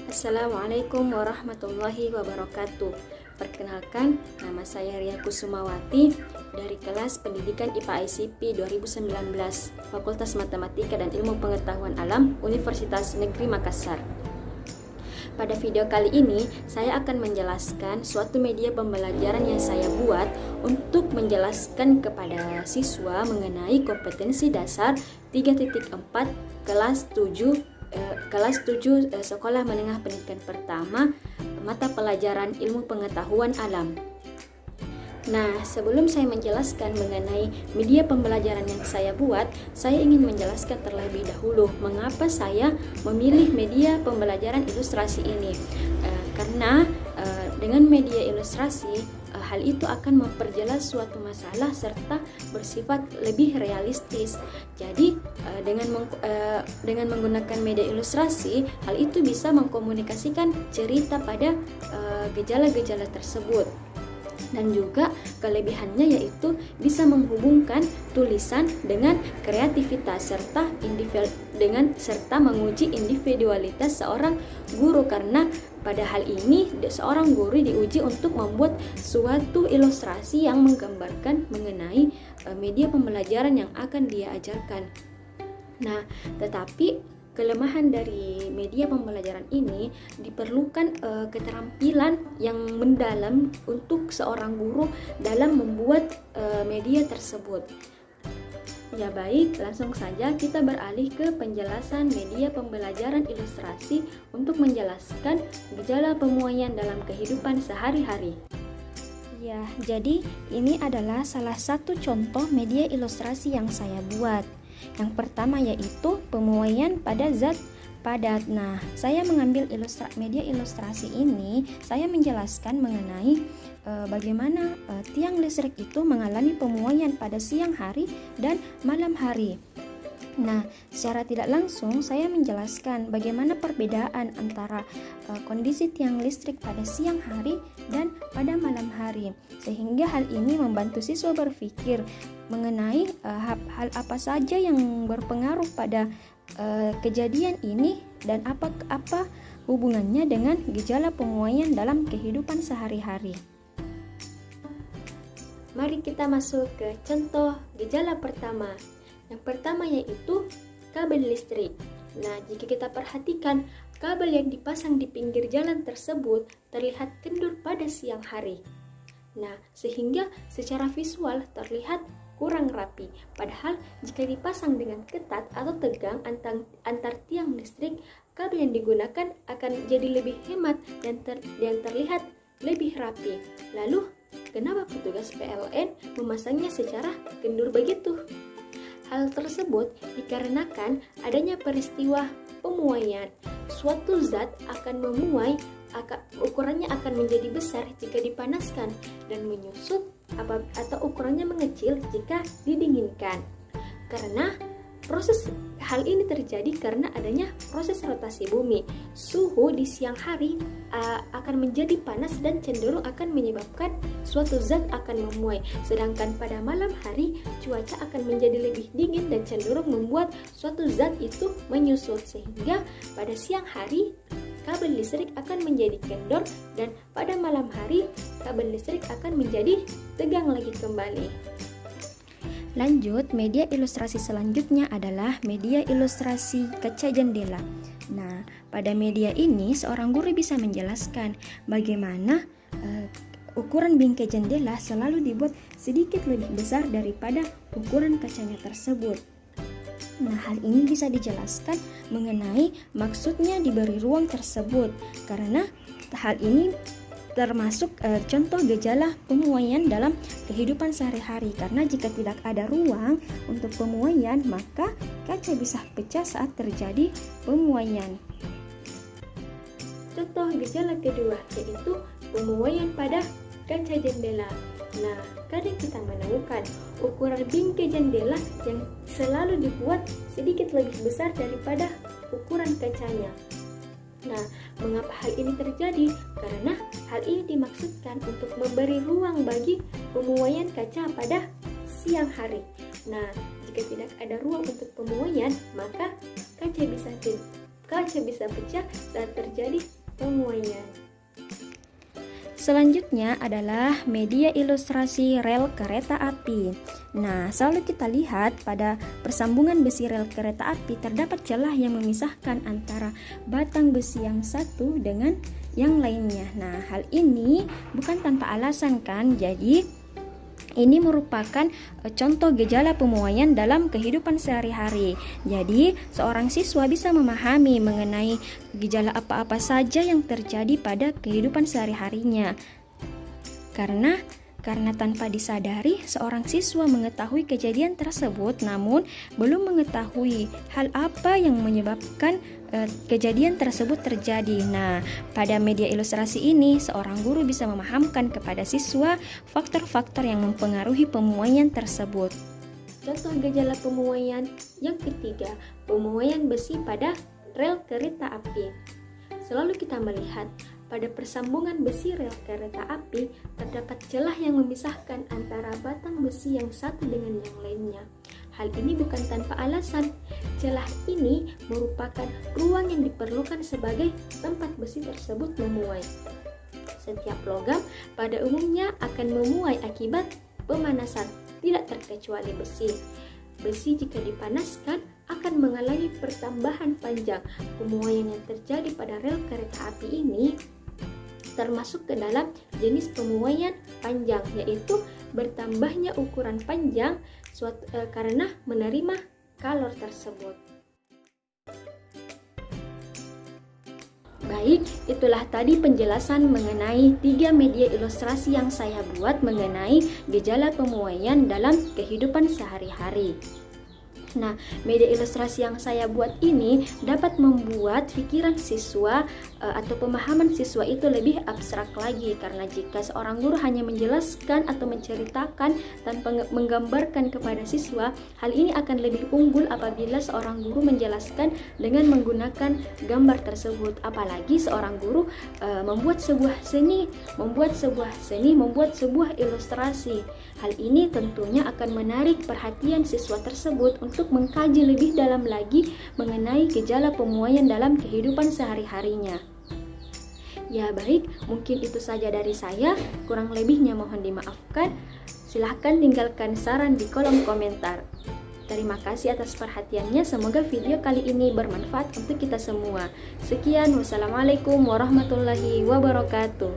Assalamualaikum warahmatullahi wabarakatuh. Perkenalkan, nama saya Ria Kusumawati dari kelas Pendidikan IPA ICP 2019, Fakultas Matematika dan Ilmu Pengetahuan Alam, Universitas Negeri Makassar. Pada video kali ini, saya akan menjelaskan suatu media pembelajaran yang saya buat untuk menjelaskan kepada siswa mengenai kompetensi dasar 3.4 kelas 7 Sekolah Menengah Pendidikan Pertama, mata pelajaran Ilmu Pengetahuan Alam. Nah, sebelum saya menjelaskan mengenai media pembelajaran yang saya buat, saya ingin menjelaskan terlebih dahulu mengapa saya memilih media pembelajaran ilustrasi ini. Karena dengan media ilustrasi, hal itu akan memperjelas suatu masalah serta bersifat lebih realistis. Jadi, dengan menggunakan media ilustrasi, hal itu bisa mengkomunikasikan cerita pada gejala-gejala tersebut. Dan juga kelebihannya yaitu bisa menghubungkan tulisan dengan kreativitas serta menguji individualitas seorang guru, karena pada hal ini seorang guru diuji untuk membuat suatu ilustrasi yang menggambarkan mengenai media pembelajaran yang akan dia ajarkan. Nah, tetapi kelemahan dari media pembelajaran ini diperlukan keterampilan yang mendalam untuk seorang guru dalam membuat media tersebut. Ya baik, langsung saja kita beralih ke penjelasan media pembelajaran ilustrasi untuk menjelaskan gejala pemuaian dalam kehidupan sehari-hari. Ya, jadi ini adalah salah satu contoh media ilustrasi yang saya buat. Yang pertama yaitu pemuaian pada zat padat. Nah, saya mengambil media ilustrasi ini, saya menjelaskan mengenai bagaimana tiang listrik itu mengalami pemuaian pada siang hari dan malam hari. Nah, secara tidak langsung saya menjelaskan bagaimana perbedaan antara kondisi tiang listrik pada siang hari dan pada malam hari, sehingga hal ini membantu siswa berpikir mengenai hal apa saja yang berpengaruh pada kejadian ini dan apa hubungannya dengan gejala pemuaian dalam kehidupan sehari-hari. Mari kita masuk ke contoh gejala pertama. Yang pertama yaitu kabel listrik. Nah, jika kita perhatikan, kabel yang dipasang di pinggir jalan tersebut terlihat kendur pada siang hari. Nah, sehingga secara visual terlihat kurang rapi. Padahal jika dipasang dengan ketat atau tegang antar tiang listrik, kabel yang digunakan akan jadi lebih hemat dan terlihat lebih rapi. Lalu, kenapa petugas PLN memasangnya secara kendur begitu? Hal tersebut dikarenakan adanya peristiwa pemuaian. Suatu zat akan memuai, ukurannya akan menjadi besar jika dipanaskan dan menyusut atau ukurannya mengecil jika didinginkan. Karena hal ini terjadi karena adanya proses rotasi bumi. Suhu di siang hari akan menjadi panas dan cenderung akan menyebabkan suatu zat akan memuai. Sedangkan pada malam hari cuaca akan menjadi lebih dingin dan cenderung membuat suatu zat itu menyusut. Sehingga pada siang hari kabel listrik akan menjadi kendor dan pada malam hari kabel listrik akan menjadi tegang lagi kembali. Lanjut, media ilustrasi selanjutnya adalah media ilustrasi kaca jendela. Nah, pada media ini seorang guru bisa menjelaskan bagaimana ukuran bingkai jendela selalu dibuat sedikit lebih besar daripada ukuran kacanya tersebut. Nah, hal ini bisa dijelaskan mengenai maksudnya diberi ruang tersebut, karena hal ini termasuk contoh gejala pemuaian dalam kehidupan sehari-hari. Karena jika tidak ada ruang untuk pemuaian, maka kaca bisa pecah saat terjadi pemuaian. Contoh gejala kedua yaitu pemuaian pada kaca jendela. Nah, kadang kita menemukan ukuran bingkai jendela yang selalu dibuat sedikit lebih besar daripada ukuran kacanya. Nah, mengapa hal ini terjadi? Karena hal ini dimaksudkan untuk memberi ruang bagi pemuaian kaca pada siang hari. Nah, jika tidak ada ruang untuk pemuaian, maka kaca bisa kaca bisa pecah saat terjadi pemuaian. Selanjutnya adalah media ilustrasi rel kereta api. Nah, selalu kita lihat pada persambungan besi rel kereta api terdapat celah yang memisahkan antara batang besi yang satu dengan yang lainnya. Nah, hal ini bukan tanpa alasan kan? Jadi ini merupakan contoh gejala pemuaian dalam kehidupan sehari-hari. Jadi, seorang siswa bisa memahami mengenai gejala apa-apa saja yang terjadi pada kehidupan sehari-harinya. Karena tanpa disadari, seorang siswa mengetahui kejadian tersebut namun belum mengetahui hal apa yang menyebabkan kejadian tersebut terjadi. Nah, pada media ilustrasi ini, seorang guru bisa memahamkan kepada siswa faktor-faktor yang mempengaruhi pemuaian tersebut. Contoh gejala pemuaian yang ketiga, pemuaian besi pada rel kereta api. Selalu kita melihat pada persambungan besi rel kereta api terdapat celah yang memisahkan antara batang besi yang satu dengan yang lainnya. Hal ini bukan tanpa alasan. Celah ini merupakan ruang yang diperlukan sebagai tempat besi tersebut memuai. Setiap logam pada umumnya akan memuai akibat pemanasan, tidak terkecuali besi. Besi jika dipanaskan akan mengalami pertambahan panjang. Pemuaian yang terjadi pada rel kereta api ini termasuk ke dalam jenis pemuaian panjang, yaitu bertambahnya ukuran panjang karena menerima kalor tersebut. Baik, itulah tadi penjelasan mengenai 3 media ilustrasi yang saya buat mengenai gejala pemuaian dalam kehidupan sehari-hari. Nah, media ilustrasi yang saya buat ini dapat membuat pikiran siswa atau pemahaman siswa itu lebih abstrak lagi, karena jika seorang guru hanya menjelaskan atau menceritakan tanpa menggambarkan kepada siswa, hal ini akan lebih unggul apabila seorang guru menjelaskan dengan menggunakan gambar tersebut. Apalagi seorang guru membuat sebuah ilustrasi. Hal ini tentunya akan menarik perhatian siswa tersebut untuk mengkaji lebih dalam lagi mengenai gejala pemuaian dalam kehidupan sehari-harinya. Ya baik, mungkin itu saja dari saya, kurang lebihnya mohon dimaafkan. Silahkan tinggalkan saran di kolom komentar. Terima kasih atas perhatiannya, semoga video kali ini bermanfaat untuk kita semua. Sekian, wassalamualaikum warahmatullahi wabarakatuh.